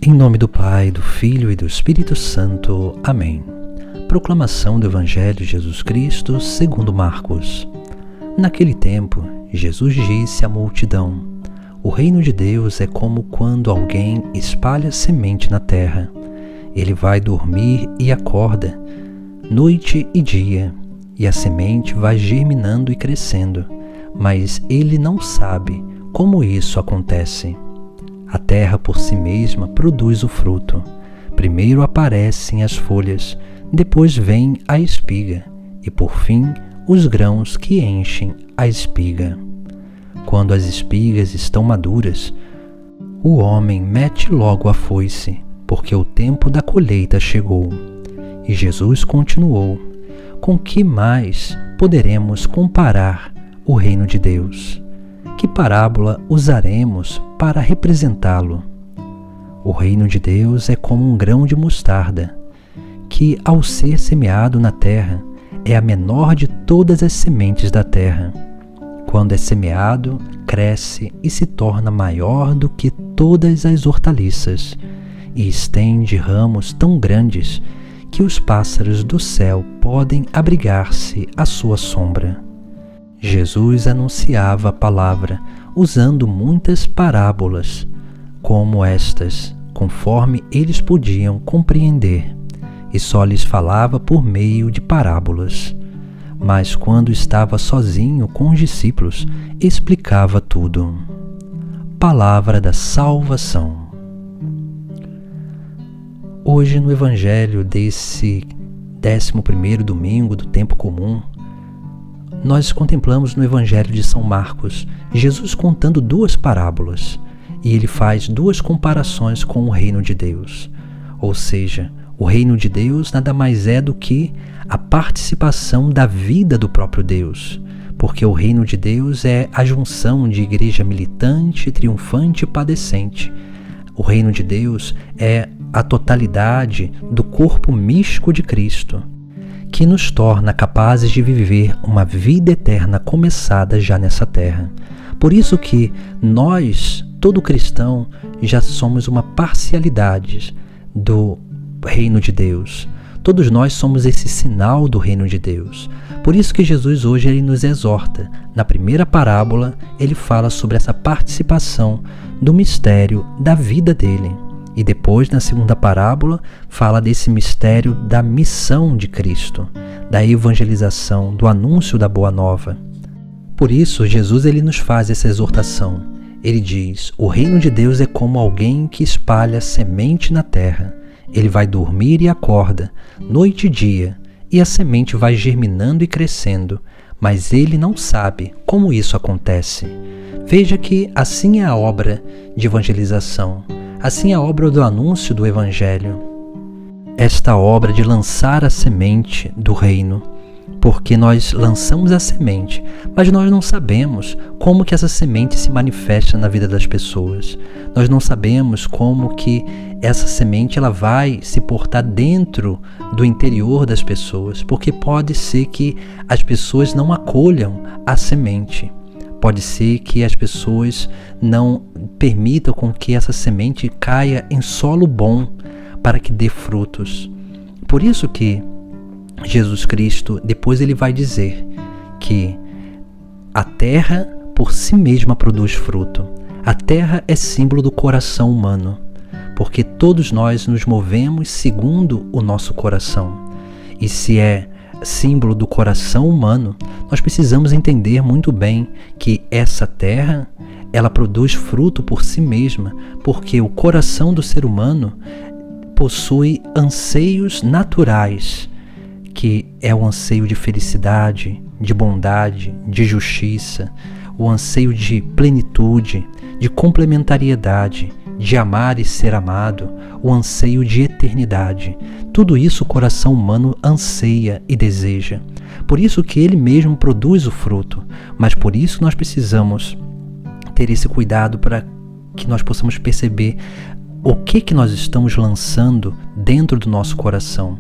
Em nome do Pai, do Filho e do Espírito Santo. Amém. Proclamação do Evangelho de Jesus Cristo segundo Marcos. Naquele tempo, Jesus disse à multidão: O reino de Deus é como quando alguém espalha semente na terra. Ele vai dormir e acorda, noite e dia, e a semente vai germinando e crescendo, mas ele não sabe como isso acontece. A terra por si mesma produz o fruto. Primeiro aparecem as folhas, depois vem a espiga, e por fim os grãos que enchem a espiga. Quando as espigas estão maduras, o homem mete logo a foice, porque o tempo da colheita chegou. E Jesus continuou: Com que mais poderemos comparar o reino de Deus? Que parábola usaremos para representá-lo? O reino de Deus é como um grão de mostarda, que, ao ser semeado na terra, é a menor de todas as sementes da terra. Quando é semeado, cresce e se torna maior do que todas as hortaliças, e estende ramos tão grandes que os pássaros do céu podem abrigar-se à sua sombra. Jesus anunciava a palavra usando muitas parábolas, como estas, conforme eles podiam compreender, e só lhes falava por meio de parábolas. Mas quando estava sozinho com os discípulos, explicava tudo. Palavra da salvação. Hoje, no Evangelho desse 11º domingo do tempo comum, nós contemplamos no Evangelho de São Marcos Jesus contando duas parábolas, e ele faz duas comparações com o reino de Deus. Ou seja, o reino de Deus nada mais é do que a participação da vida do próprio Deus, porque o reino de Deus é a junção de igreja militante, triunfante e padecente. O reino de Deus é a totalidade do corpo místico de Cristo, que nos torna capazes de viver uma vida eterna começada já nessa terra. Por isso que nós, todo cristão, já somos uma parcialidade do reino de Deus. Todos nós somos esse sinal do reino de Deus. Por isso que Jesus hoje ele nos exorta. Na primeira parábola, ele fala sobre essa participação do mistério da vida dele. E depois, na segunda parábola, fala desse mistério da missão de Cristo, da evangelização, do anúncio da Boa Nova. Por isso, Jesus ele nos faz essa exortação. Ele diz: o reino de Deus é como alguém que espalha semente na terra. Ele vai dormir e acorda, noite e dia, e a semente vai germinando e crescendo, mas ele não sabe como isso acontece. Veja que assim é a obra de evangelização. Assim é a obra do anúncio do Evangelho. Esta obra de lançar a semente do reino, porque nós lançamos a semente, mas nós não sabemos como que essa semente se manifesta na vida das pessoas. Nós não sabemos como que essa semente ela vai se portar dentro do interior das pessoas, porque pode ser que as pessoas não acolham a semente. Pode ser que as pessoas não permitam com que essa semente caia em solo bom para que dê frutos. Por isso que Jesus Cristo, depois ele vai dizer que a terra por si mesma produz fruto. A terra é símbolo do coração humano, porque todos nós nos movemos segundo o nosso coração. E se é símbolo do coração humano, nós precisamos entender muito bem que essa terra, ela produz fruto por si mesma, porque o coração do ser humano possui anseios naturais, que é o anseio de felicidade, de bondade, de justiça, o anseio de plenitude, de complementariedade, de amar e ser amado, o anseio de eternidade. Tudo isso o coração humano anseia e deseja. Por isso que ele mesmo produz o fruto, mas por isso nós precisamos ter esse cuidado para que nós possamos perceber o que nós estamos lançando dentro do nosso coração.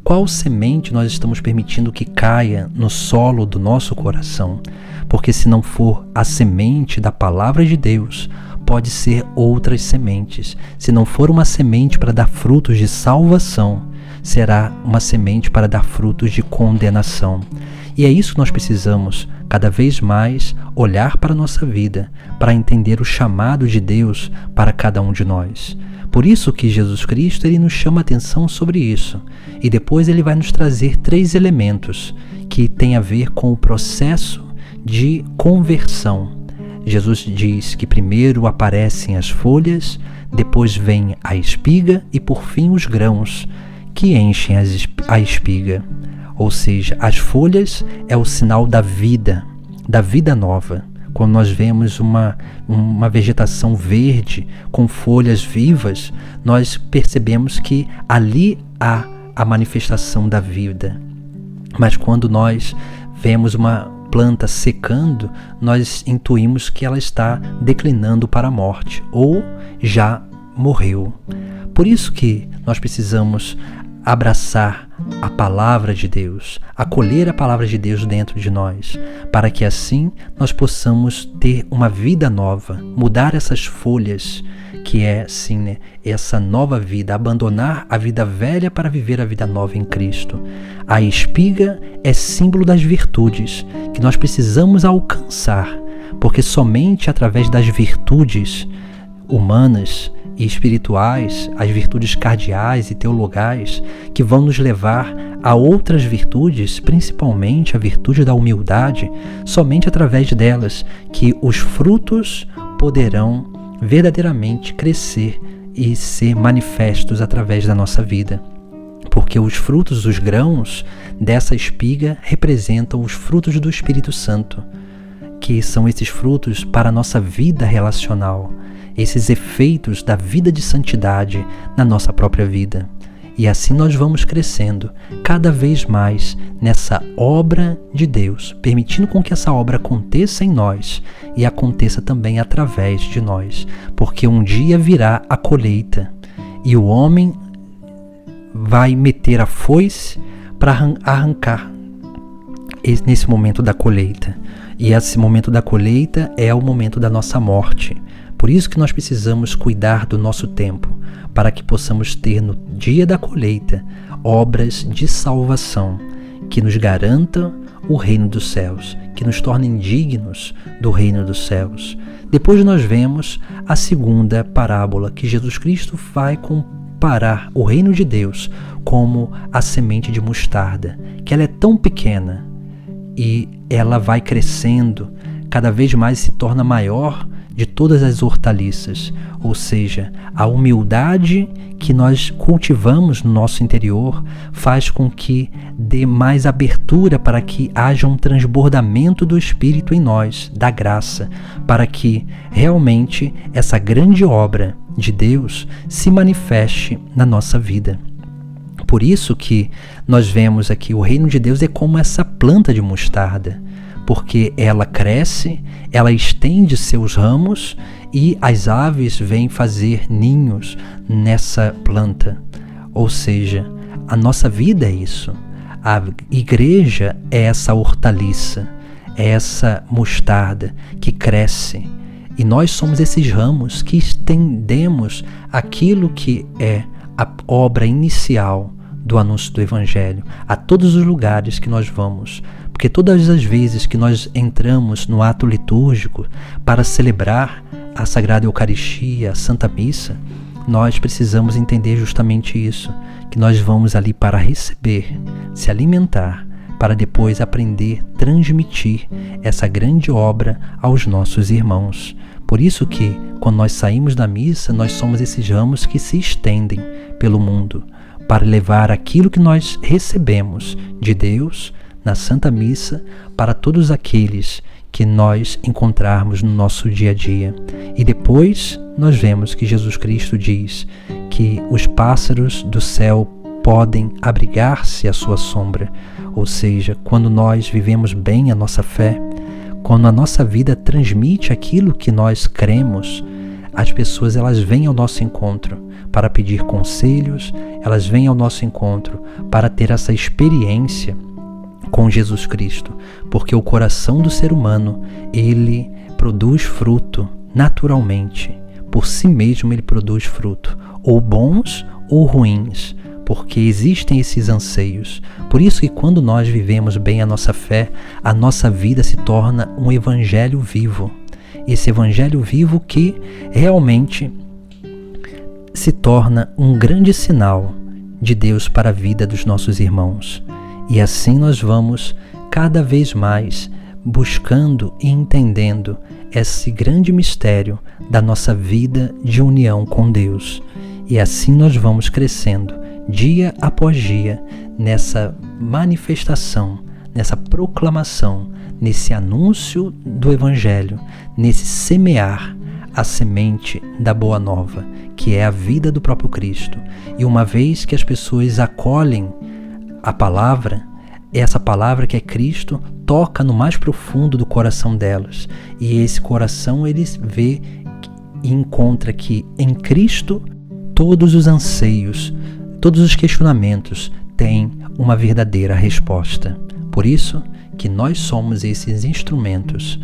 Qual semente nós estamos permitindo que caia no solo do nosso coração? Porque se não for a semente da palavra de Deus, pode ser outras sementes. Se não for uma semente para dar frutos de salvação, será uma semente para dar frutos de condenação. E é isso que nós precisamos, cada vez mais, olhar para a nossa vida, para entender o chamado de Deus para cada um de nós. Por isso que Jesus Cristo ele nos chama a atenção sobre isso. E depois ele vai nos trazer 3 elementos que têm a ver com o processo de conversão. Jesus diz que primeiro aparecem as folhas, depois vem a espiga e por fim os grãos que enchem a espiga. Ou seja, as folhas é o sinal da vida nova. Quando nós vemos uma vegetação verde com folhas vivas, nós percebemos que ali há a manifestação da vida. Mas quando nós vemos uma planta secando, nós intuímos que ela está declinando para a morte ou já morreu. Por isso que nós precisamos abraçar a palavra de Deus, acolher a palavra de Deus dentro de nós, para que assim nós possamos ter uma vida nova, mudar essas folhas, que é sim, essa nova vida, abandonar a vida velha para viver a vida nova em Cristo. A espiga é símbolo das virtudes que nós precisamos alcançar, porque somente através das virtudes humanas e espirituais, as virtudes cardeais e teologais, que vão nos levar a outras virtudes, principalmente a virtude da humildade, somente através delas que os frutos poderão verdadeiramente crescer e ser manifestos através da nossa vida. Porque os frutos, os grãos dessa espiga representam os frutos do Espírito Santo, que são esses frutos para a nossa vida relacional, esses efeitos da vida de santidade na nossa própria vida. E assim nós vamos crescendo cada vez mais nessa obra de Deus, permitindo com que essa obra aconteça em nós e aconteça também através de nós, porque um dia virá a colheita e o homem vai meter a foice para arrancar nesse momento da colheita. E esse momento da colheita é o momento da nossa morte. Por isso que nós precisamos cuidar do nosso tempo, para que possamos ter no dia da colheita obras de salvação, que nos garantam o reino dos céus, que nos tornem dignos do reino dos céus. Depois nós vemos a segunda parábola, que Jesus Cristo vai comparar o reino de Deus como a semente de mostarda, que ela é tão pequena e ela vai crescendo, cada vez mais se torna maior de todas as hortaliças, ou seja, a humildade que nós cultivamos no nosso interior faz com que dê mais abertura para que haja um transbordamento do Espírito em nós, da graça, para que realmente essa grande obra de Deus se manifeste na nossa vida. Por isso que nós vemos aqui o reino de Deus é como essa planta de mostarda, porque ela cresce, ela estende seus ramos e as aves vêm fazer ninhos nessa planta. Ou seja, a nossa vida é isso. A igreja é essa hortaliça, é essa mostarda que cresce. E nós somos esses ramos que estendemos aquilo que é a obra inicial do anúncio do Evangelho a todos os lugares que nós vamos. Porque todas as vezes que nós entramos no ato litúrgico para celebrar a Sagrada Eucaristia, a Santa Missa, nós precisamos entender justamente isso, que nós vamos ali para receber, se alimentar, para depois aprender, transmitir essa grande obra aos nossos irmãos. Por isso que, quando nós saímos da missa, nós somos esses ramos que se estendem pelo mundo, para levar aquilo que nós recebemos de Deus na Santa Missa para todos aqueles que nós encontrarmos no nosso dia a dia. E depois nós vemos que Jesus Cristo diz que os pássaros do céu podem abrigar-se à sua sombra. Ou seja, quando nós vivemos bem a nossa fé, quando a nossa vida transmite aquilo que nós cremos, as pessoas elas vêm ao nosso encontro para pedir conselhos, elas vêm ao nosso encontro para ter essa experiência com Jesus Cristo, porque o coração do ser humano, ele produz fruto naturalmente, por si mesmo ele produz fruto, ou bons ou ruins, porque existem esses anseios. Por isso que quando nós vivemos bem a nossa fé, a nossa vida se torna um evangelho vivo. Esse evangelho vivo que realmente se torna um grande sinal de Deus para a vida dos nossos irmãos. E assim nós vamos cada vez mais buscando e entendendo esse grande mistério da nossa vida de união com Deus. E assim nós vamos crescendo dia após dia nessa manifestação, nessa proclamação, nesse anúncio do Evangelho, nesse semear a semente da Boa Nova, que é a vida do próprio Cristo. E uma vez que as pessoas acolhem a palavra, essa palavra que é Cristo toca no mais profundo do coração delas. E esse coração eles vê e encontra que em Cristo todos os anseios, todos os questionamentos têm uma verdadeira resposta. Por isso que nós somos esses instrumentos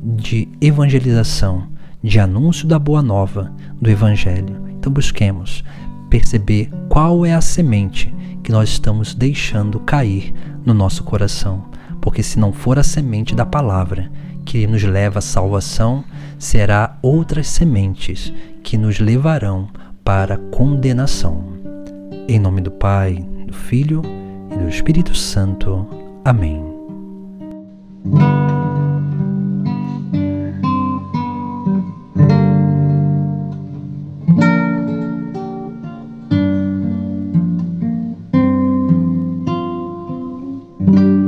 de evangelização, de anúncio da Boa Nova, do Evangelho. Então busquemos perceber qual é a semente que nós estamos deixando cair no nosso coração. Porque se não for a semente da palavra que nos leva à salvação, será outras sementes que nos levarão para a condenação. Em nome do Pai, do Filho e do Espírito Santo. Amém. Thank you.